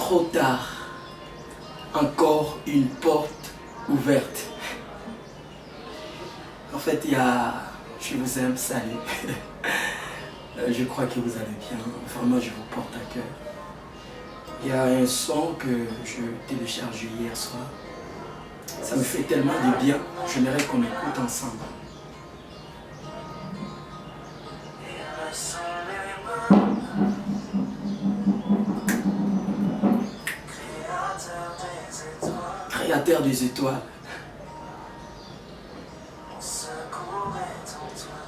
trop tard. Encore une porte ouverte. En fait, il y a... Je vous aime, salut. Je crois que vous allez bien. Vraiment, je vous porte à cœur. Il y a un son que je télécharge hier soir. Ça me fait tellement de bien. J'aimerais qu'on écoute ensemble. Créateur des étoiles.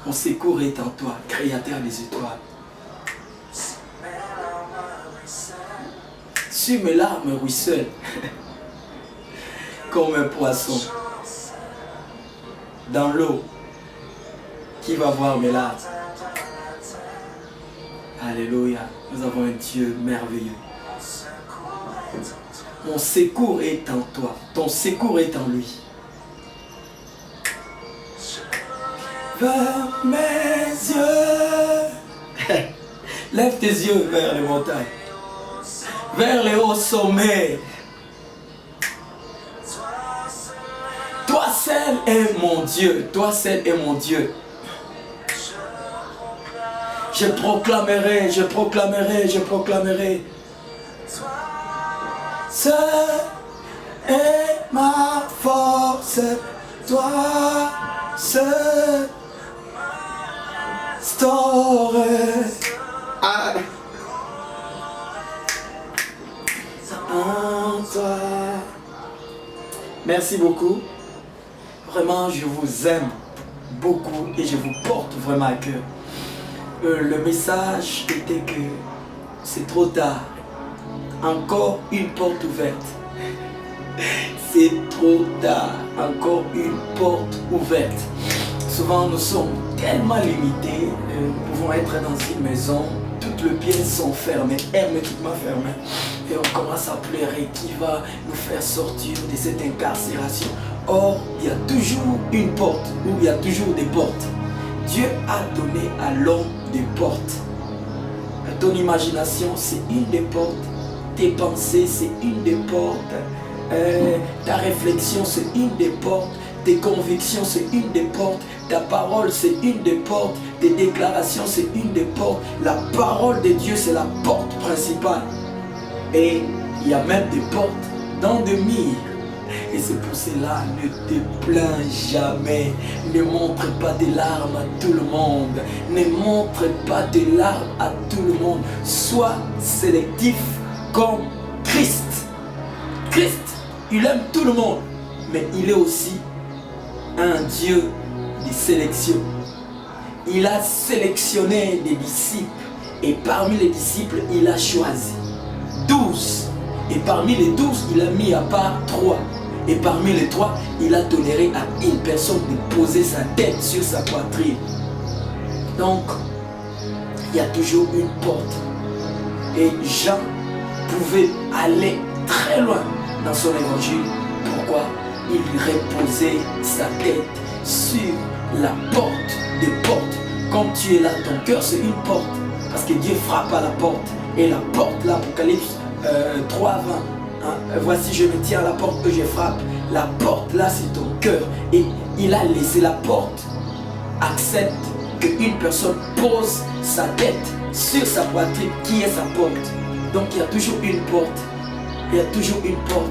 Mon secours est en toi, créateur des étoiles. Sur mes larmes ruissellent comme un poisson dans l'eau qui va voir mes larmes. Alléluia, nous avons un Dieu merveilleux. Mon secours est en toi, ton secours est en lui. Vers mes yeux, lève tes yeux vers les montagnes, vers les hauts sommets. Toi seul est mon Dieu, toi seul est mon Dieu. Je proclamerai, je proclamerai, je proclamerai. Seul est ma force, toi seul. Story. Ah. En toi. Merci beaucoup. Vraiment, je vous aime beaucoup et je vous porte vraiment à cœur. Le message était que c'est trop tard. Encore une porte ouverte. C'est trop tard. Encore une porte ouverte. Souvent nous sommes tellement limités, nous pouvons être dans une maison, toutes les pièces sont fermées, hermétiquement fermées, et on commence à pleurer qui va nous faire sortir de cette incarcération. Or, il y a toujours une porte, ou il y a toujours des portes. Dieu a donné à l'homme des portes. Ton imagination, c'est une des portes, tes pensées, c'est une des portes, ta réflexion, c'est une des portes, tes convictions, c'est une des portes. Ta parole, c'est une des portes. Tes déclarations, c'est une des portes. La parole de Dieu, c'est la porte principale. Et il y a même des portes dans des murs. Et c'est pour cela, ne te plains jamais. Ne montre pas des larmes à tout le monde. Ne montre pas des larmes à tout le monde. Sois sélectif comme Christ. Christ, il aime tout le monde. Mais il est aussi un Dieu de sélection. Il a sélectionné des disciples et parmi les disciples, il a choisi 12. Et parmi les 12, il a mis à part 3. Et parmi les 3, il a toléré à une personne de poser sa tête sur sa poitrine. Donc, il y a toujours une porte. Et Jean pouvait aller très loin dans son évangile. Pourquoi? Il reposait sa tête sur la porte des portes. Comme tu es là, ton cœur c'est une porte. Parce que Dieu frappe à la porte. Et la porte, l'Apocalypse 3, 20. Hein, voici je me tiens à la porte que je frappe. La porte là c'est ton cœur. Et il a laissé la porte. Accepte qu'une personne pose sa tête sur sa poitrine qui est sa porte. Donc il y a toujours une porte. Il y a toujours une porte.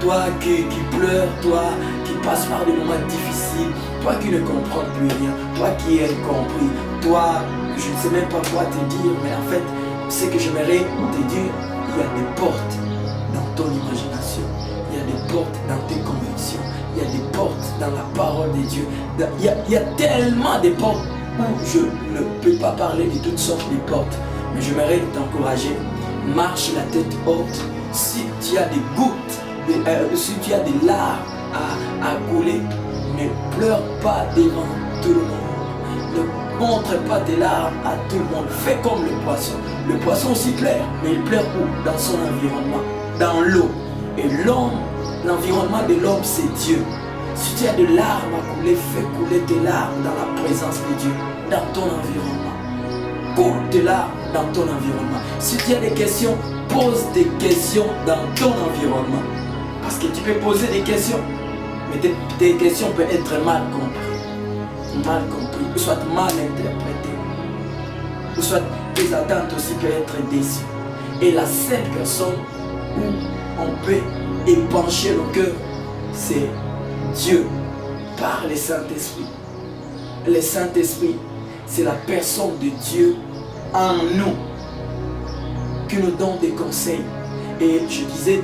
Toi qui pleures, toi qui passes par des moments difficiles, toi qui ne comprends plus rien, toi qui es incompris, toi, je ne sais même pas quoi te dire, mais en fait, ce que j'aimerais te dire, il y a des portes dans ton imagination, il y a des portes dans tes convictions, il y a des portes dans la parole de Dieu. Il y a tellement de portes où je ne peux pas parler de toutes sortes de portes, mais j'aimerais t'encourager, marche la tête haute. Si tu as des gouttes, si tu as des larmes à couler, ne pleure pas devant tout le monde. Ne montre pas tes larmes à tout le monde. Fais comme le poisson. Le poisson aussi pleure, mais il pleure où? Dans son environnement, dans l'eau. Et l'homme, l'environnement de l'homme, c'est Dieu. Si tu as des larmes à couler, fais couler tes larmes dans la présence de Dieu, dans ton environnement. Coule tes larmes dans ton environnement. Si tu as des questions, pose des questions dans ton environnement. Parce que tu peux poser des questions, mais tes questions peuvent être mal comprises, ou soit mal interprétées, ou soit tes attentes aussi peuvent être déçues. Et la seule personne où on peut épancher le cœur, c'est Dieu par le Saint-Esprit. Le Saint-Esprit, c'est la personne de Dieu en nous qui nous donne des conseils. Et je disais,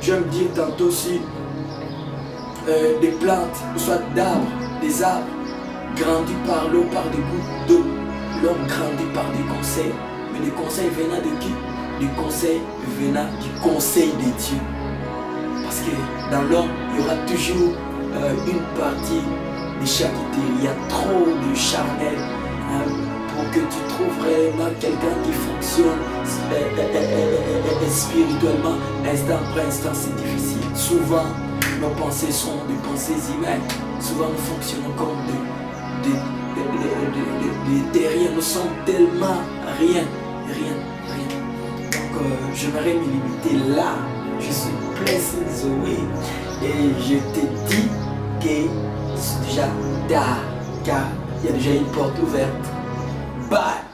j'aime dire tantôt aussi des plantes, soit d'arbres, des arbres grandis par l'eau, par des gouttes d'eau. L'homme grandit par des conseils. Mais des conseils venant de qui? Des conseils venant du conseil de Dieu. Parce que dans l'homme, il y aura toujours une partie de charité. Il y a trop de charnel pour que tu trouves vraiment quelqu'un qui fonctionne spirituellement. Instant après instant, c'est difficile. Souvent, nos pensées sont des pensées humaines. Souvent, nous fonctionnons comme des rien. Nous sommes tellement rien. Donc, j'aimerais me limiter là. Je suis Blessing Zoé et je te dis que c'est déjà tard car il y a déjà une porte ouverte. Bye.